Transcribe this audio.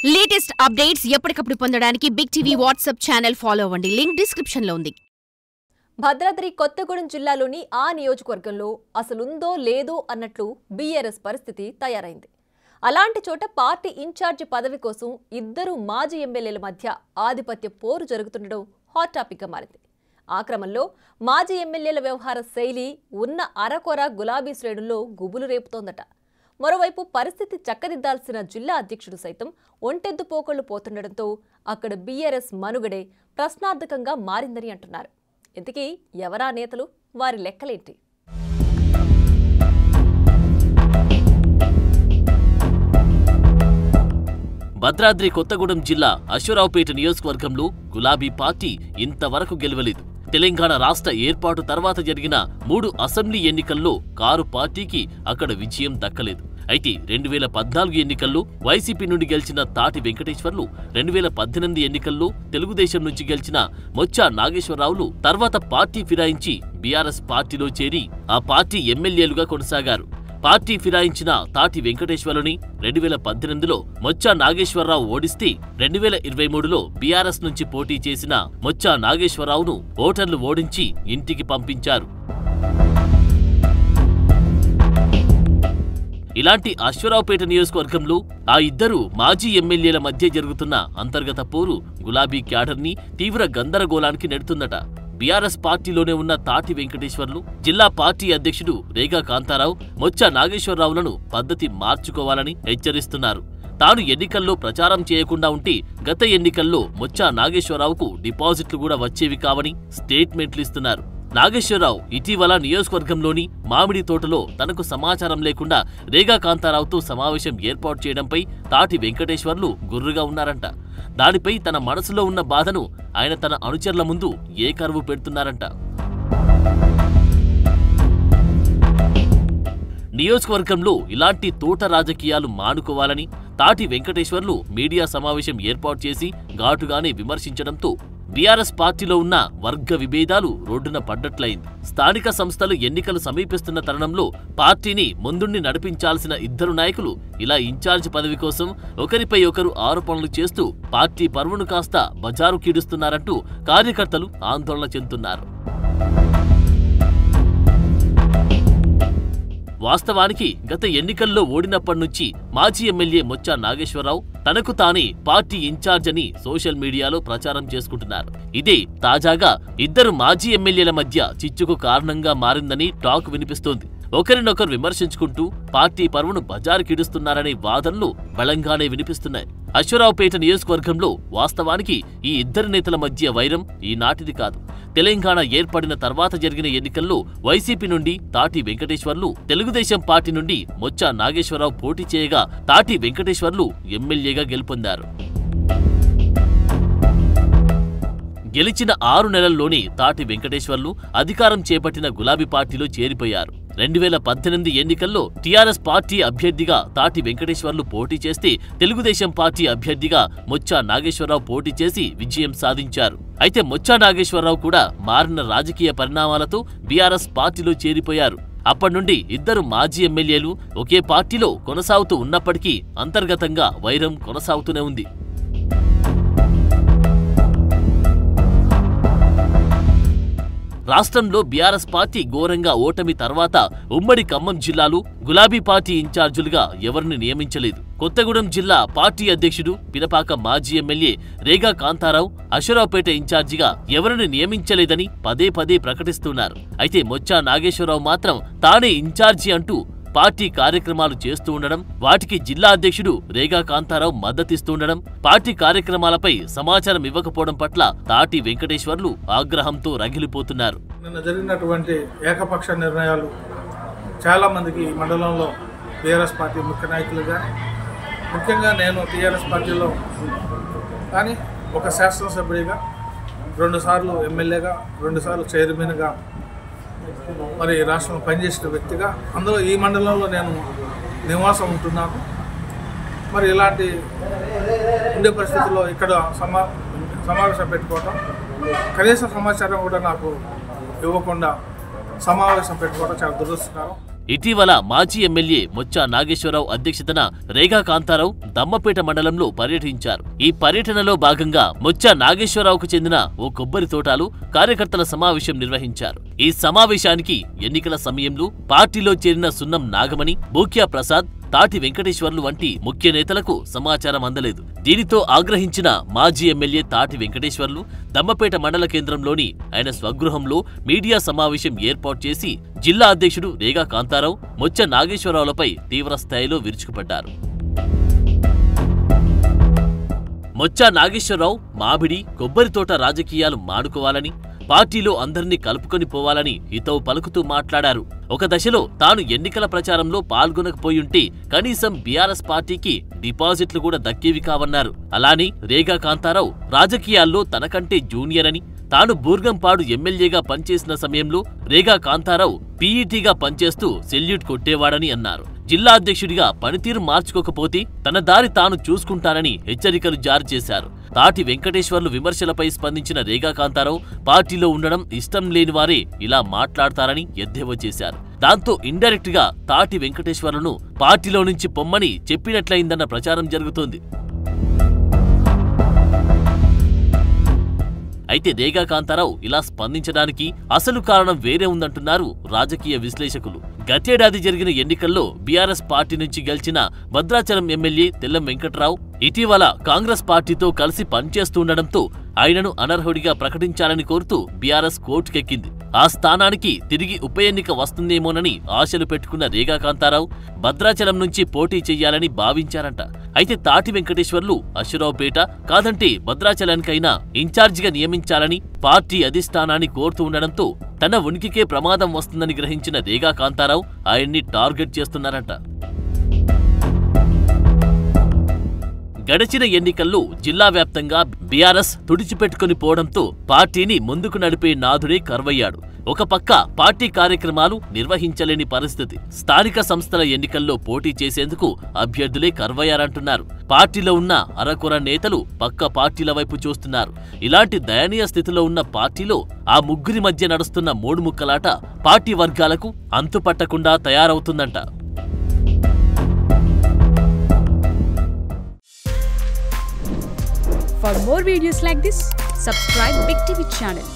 Latest updates ఎప్పటికప్పుడు పొందడానికి Big TV WhatsApp channel follow అవ్వండి. లింక్ డిస్క్రిప్షన్ లో ఉంది. భద్రాద్రి కొత్తగూడెం జిల్లాలోని ఆ నియోజకవర్గంలో అసలుందో లేదో అన్నట్లు బీఆర్ఎస్ పరిస్థితి తయారైంది. అలాంటి చోట పార్టీ ఇన్ఛార్జి పదవి కోసం ఇద్దరు మాజీ ఎమ్మెల్యేల మధ్య ఆధిపత్య పోరు జరుగుతుండడం హాట్ టాపిక్ గా మారింది. ఆ క్రమంలో మాజీ ఎమ్మెల్యేల వ్యవహార శైలి ఉన్న అరకొర గులాబీ శ్రేణుల్లో గుబులు రేపుతోందట. మరోవైపు పరిస్థితి చక్కదిద్దాల్సిన జిల్లా అధ్యక్షుడు సైతం ఒంటెద్దు పోకళ్లు పోతుండటంతో అక్కడ బీఆర్ఎస్ మనుగడే ప్రశ్నార్థకంగా మారిందని అంటున్నారు. ఇంతకీ ఎవరా నేతలు, వారి లెక్కలేంటి? భద్రాద్రి కొత్తగూడెం జిల్లా అశ్వరావుపేట నియోజకవర్గంలో గులాబీ పార్టీ ఇంతవరకు గెలవలేదు. తెలంగాణ రాష్ట్ర ఏర్పాటు తర్వాత జరిగిన 3 అసెంబ్లీ ఎన్నికల్లో కారు పార్టీకి అక్కడ విజయం దక్కలేదు. అయితే 2014 ఎన్నికల్లో వైసీపీ నుండి గెలిచిన తాటి వెంకటేశ్వర్లు, 2018 ఎన్నికల్లో తెలుగుదేశం నుంచి గెలిచిన మొచ్చా నాగేశ్వరరావులు తర్వాత పార్టీ ఫిరాయించి బీఆర్ఎస్ పార్టీలో చేరి ఆ పార్టీ ఎమ్మెల్యేలుగా కొనసాగారు. పార్టీ ఫిరాయించిన తాటి వెంకటేశ్వర్లని 2018లో మొచ్చా నాగేశ్వరరావు ఓడిస్తే 2023లో బీఆర్ఎస్ నుంచి పోటీ చేసిన మొచ్చా నాగేశ్వరరావును ఓటర్లు ఓడించి ఇంటికి పంపించారు. ఇలాంటి అశ్వరావుపేట నియోజకవర్గంలో ఆ ఇద్దరు మాజీ ఎమ్మెల్యేల మధ్య జరుగుతున్న అంతర్గత పోరు గులాబీ క్యాడర్ని తీవ్ర గందరగోళానికి నెడుతుందట. బీఆర్ఎస్ పార్టీలోనే ఉన్న తాటి వెంకటేశ్వర్లు, జిల్లా పార్టీ అధ్యక్షుడు రేగా కాంతారావు మొచ్చా నాగేశ్వరరావులను పద్ధతి మార్చుకోవాలని హెచ్చరిస్తున్నారు. తాను ఎన్నికల్లో ప్రచారం చేయకుండా ఉంటే గత ఎన్నికల్లో మొచ్చా నాగేశ్వరరావుకు డిపాజిట్లు కూడా వచ్చేవి కావని స్టేట్మెంట్లు ఇస్తున్నారు. నాగేశ్వరరావు ఇటీవల నియోజకవర్గంలోని మామిడి తోటలో తనకు సమాచారం లేకుండా రేగా కాంతారావుతో సమావేశం ఏర్పాటు చేయడంపై తాటి వెంకటేశ్వర్లు గుర్రుగా ఉన్నారంట. దానిపై తన మనసులో ఉన్న బాధను ఆయన తన అనుచరుల ముందు ఏకరువు పెడుతున్నారంట. నియోజకవర్గంలో ఇలాంటి తోట రాజకీయాలు మానుకోవాలని తాటి వెంకటేశ్వర్లు మీడియా సమావేశం ఏర్పాటు చేసి ఘాటుగానే విమర్శించడంతో బీఆర్ఎస్ పార్టీలో ఉన్న వర్గ విభేదాలు రోడ్డున పడ్డట్లయింది. స్థానిక సంస్థలు ఎన్నికలు సమీపిస్తున్న తరుణంలో పార్టీని ముందుండి నడిపించాల్సిన ఇద్దరు నాయకులు ఇలా ఇన్ఛార్జ్ పదవి కోసం ఒకరిపై ఒకరు ఆరోపణలు చేస్తూ పార్టీ పరువును కాస్త బజారు కీడుస్తున్నారంటూ కార్యకర్తలు ఆందోళన చెందుతున్నారు. వాస్తవానికి గత ఎన్నికల్లో ఓడినప్పటి నుంచి మాజీ ఎమ్మెల్యే మొచ్చా నాగేశ్వరరావు తనకు తానే పార్టీ ఇన్ఛార్జ్ అని సోషల్ మీడియాలో ప్రచారం చేసుకుంటున్నారు. ఇదే తాజాగా ఇద్దరు మాజీ ఎమ్మెల్యేల మధ్య చిచ్చుకు కారణంగా మారిందని టాక్ వినిపిస్తోంది. ఒకరినొకరు విమర్శించుకుంటూ పార్టీ పరువును బజారుకిడుస్తున్నారనే వాదనలు బలంగానే వినిపిస్తున్నాయి. అశ్వరావుపేట నియోజకవర్గంలో వాస్తవానికి ఈ ఇద్దరు నేతల మధ్య వైరం ఈనాటిది కాదు. తెలంగాణ ఏర్పడిన తర్వాత జరిగిన ఎన్నికల్లో వైసీపీ నుండి తాటి వెంకటేశ్వర్లు, తెలుగుదేశం పార్టీ నుండి మొచ్చా నాగేశ్వరరావు పోటీ చేయగా తాటి వెంకటేశ్వర్లు ఎమ్మెల్యేగా గెలుపొందారు. గెలిచిన 6 నెలల్లోనే తాటి వెంకటేశ్వర్లు అధికారం చేపట్టిన గులాబీ పార్టీలో చేరిపోయారు. 2018 ఎన్నికల్లో టీఆర్ఎస్ పార్టీ అభ్యర్థిగా తాటి వెంకటేశ్వర్లు పోటీ చేస్తే తెలుగుదేశం పార్టీ అభ్యర్థిగా మొచ్చా నాగేశ్వరరావు పోటీ చేసి విజయం సాధించారు. అయితే మొచ్చా నాగేశ్వరరావు కూడా మారిన రాజకీయ పరిణామాలతో బీఆర్ఎస్ పార్టీలో చేరిపోయారు. అప్పటి నుండి ఇద్దరు మాజీ ఎమ్మెల్యేలు ఒకే పార్టీలో కొనసాగుతూ ఉన్నప్పటికీ అంతర్గతంగా వైరం కొనసాగుతూనే ఉంది. రాష్ట్రంలో బీఆర్ఎస్ పార్టీ ఘోరంగా ఓటమి తర్వాత ఉమ్మడి ఖమ్మం జిల్లాలో గులాబీ పార్టీ ఇన్ఛార్జీలుగా ఎవరిని నియమించలేదు. కొత్తగూడెం జిల్లా పార్టీ అధ్యక్షుడు పినపాక మాజీ ఎమ్మెల్యే రేగా కాంతారావు అశ్వరావుపేట ఇన్ఛార్జిగా ఎవరిని నియమించలేదని పదే పదే ప్రకటిస్తున్నారు. అయితే మొచ్చా నాగేశ్వరరావు మాత్రం తానే ఇన్ఛార్జి అంటూ పార్టీ కార్యక్రమాలు చేస్తూ ఉండడం, వాటికి జిల్లా అధ్యక్షుడు రేగా కాంతారావు మద్దతిస్తూ ఉండడం, పార్టీ కార్యక్రమాలపై సమాచారం ఇవ్వకపోవడం పట్ల తాటి వెంకటేశ్వర్లు ఆగ్రహంతో రగిలిపోతున్నారు. నిన్న జరిగినటువంటి ఏకపక్ష నిర్ణయాలు చాలా మందికి మండలంలో బీఆర్ఎస్ పార్టీ ముఖ్య నాయకులుగా, ముఖ్యంగా నేను టీఆర్ఎస్ పార్టీలో కానీ ఒక శాసనసభ్యుడిగా, 2 సార్లు ఎమ్మెల్యేగా, 2 సార్లు చైర్మన్గా మరి రాష్ట్రంలో పనిచేసిన వ్యక్తిగా, అందులో ఈ మండలంలో నేను నివాసం ఉంటున్నాను. మరి ఇలాంటి ఉండే పరిస్థితుల్లో ఇక్కడ సమావేశం పెట్టుకోవటం, కనీస సమాచారం కూడా నాకు ఇవ్వకుండా సమావేశం పెట్టుకోవడం చాలా దురదృష్టకరం. ఇటీవల మాజీ ఎమ్మెల్యే మొచ్చా నాగేశ్వరరావు అధ్యక్షతన రేగా కాంతారావు దమ్మపేట మండలంలో పర్యటించారు. ఈ పర్యటనలో భాగంగా మొచ్చా నాగేశ్వరరావుకు చెందిన ఓ కొబ్బరి తోటలో కార్యకర్తల సమావేశం నిర్వహించారు. ఈ సమావేశానికి ఎన్నికల సమయంలో పార్టీలో చేరిన సున్నం నాగమణి, బూక్యా ప్రసాద్, తాటి వెంకటేశ్వర్లు వంటి ముఖ్య నేతలకు సమాచారం అందలేదు. దీనితో ఆగ్రహించిన మాజీ ఎమ్మెల్యే తాటి వెంకటేశ్వర్లు దమ్మపేట మండల కేంద్రంలోని ఆయన స్వగృహంలో మీడియా సమావేశం ఏర్పాటు చేసి జిల్లా అధ్యక్షుడు రేగా కాంతారావు, మొచ్చ నాగేశ్వరరావులపై తీవ్ర స్థాయిలో విరుచుకుపడ్డారు. మొచ్చ నాగేశ్వరరావు మామిడి, కొబ్బరి తోట రాజకీయాలు మానుకోవాలని, పార్టీలో అందరినీ కలుపుకొని పోవాలని హితవు పలుకుతూ మాట్లాడారు. ఒక దశలో తాను ఎన్నికల ప్రచారంలో పాల్గొనకపోయుంటే కనీసం బీఆర్ఎస్ పార్టీకి డిపాజిట్లు కూడా దక్కేవి కావన్నారు. అలానే రేగా కాంతారావు రాజకీయాల్లో తనకంటే జూనియర్ అని, తాను బూర్గంపాడు ఎమ్మెల్యేగా పనిచేసిన సమయంలో రేగా కాంతారావు పీఈటీగా పనిచేస్తూ సెల్యూట్ కొట్టేవాడని అన్నారు. జిల్లా అధ్యక్షుడిగా పనితీరు మార్చుకోకపోతే తన దారి తాను చూసుకుంటానని హెచ్చరికలు జారీ చేశారు. తాటి వెంకటేశ్వర్లు విమర్శలపై స్పందించిన రేగా కాంతారావు పార్టీలో ఉండడం ఇష్టం లేని వారే ఇలా మాట్లాడతారని ఎద్దేవా చేశారు. దాంతో ఇండైరెక్ట్ గా తాటి వెంకటేశ్వర్లను పార్టీలో నుంచి పొమ్మని చెప్పినట్లయిందన్న ప్రచారం జరుగుతోంది. అయితే రేగా కాంతారావు ఇలా స్పందించడానికి అసలు కారణం వేరే ఉందంటున్నారు రాజకీయ విశ్లేషకులు. గతేడాది జరిగిన ఎన్నికల్లో బీఆర్ఎస్ పార్టీ నుంచి గెలిచిన భద్రాచలం ఎమ్మెల్యే తెల్లం వెంకట్రావు ఇటీవల కాంగ్రెస్ పార్టీతో కలిసి పనిచేస్తుండటంతో ఆయనను అనర్హుడిగా ప్రకటించాలని కోరుతూ బీఆర్ఎస్ కోర్టుకెక్కింది. ఆ స్థానానికి తిరిగి ఉప ఎన్నిక వస్తుందేమోనని ఆశలు పెట్టుకున్న రేగా కాంతారావు భద్రాచలం నుంచి పోటీ చెయ్యాలని భావించారంట. అయితే తాటి వెంకటేశ్వర్లు అశ్వరావుపేట కాదంటే భద్రాచలానికైనా ఇన్ఛార్జిగా నియమించాలని పార్టీ అధిష్టానాన్ని కోరుతూ ఉండడంతో తన ఉనికికే ప్రమాదం వస్తుందని గ్రహించిన రేగా కాంతారావు ఆయన్ని టార్గెట్ చేస్తున్నారంట. గడిచిన ఎన్నికల్లో జిల్లా వ్యాప్తంగా బీఆర్ఎస్ తుడిచిపెట్టుకుని పోవడంతో పార్టీని ముందుకు నడిపే నాథుడే కరువయ్యాడు. ఒక పక్క పార్టీ కార్యక్రమాలు నిర్వహించలేని పరిస్థితి. స్థానిక సంస్థల ఎన్నికల్లో పోటీ చేసేందుకు అభ్యర్థులే కరువయ్యారంటున్నారు. పార్టీలో ఉన్న అరకొర నేతలు పక్క పార్టీల వైపు చూస్తున్నారు. ఇలాంటి దయనీయ స్థితిలో ఉన్న పార్టీలో ఆ ముగ్గురి మధ్య నడుస్తున్న మూడు ముక్కలాట పార్టీ వర్గాలకు అంతుపట్టకుండా తయారవుతుందంట. For more videos like this, subscribe Big TV channel.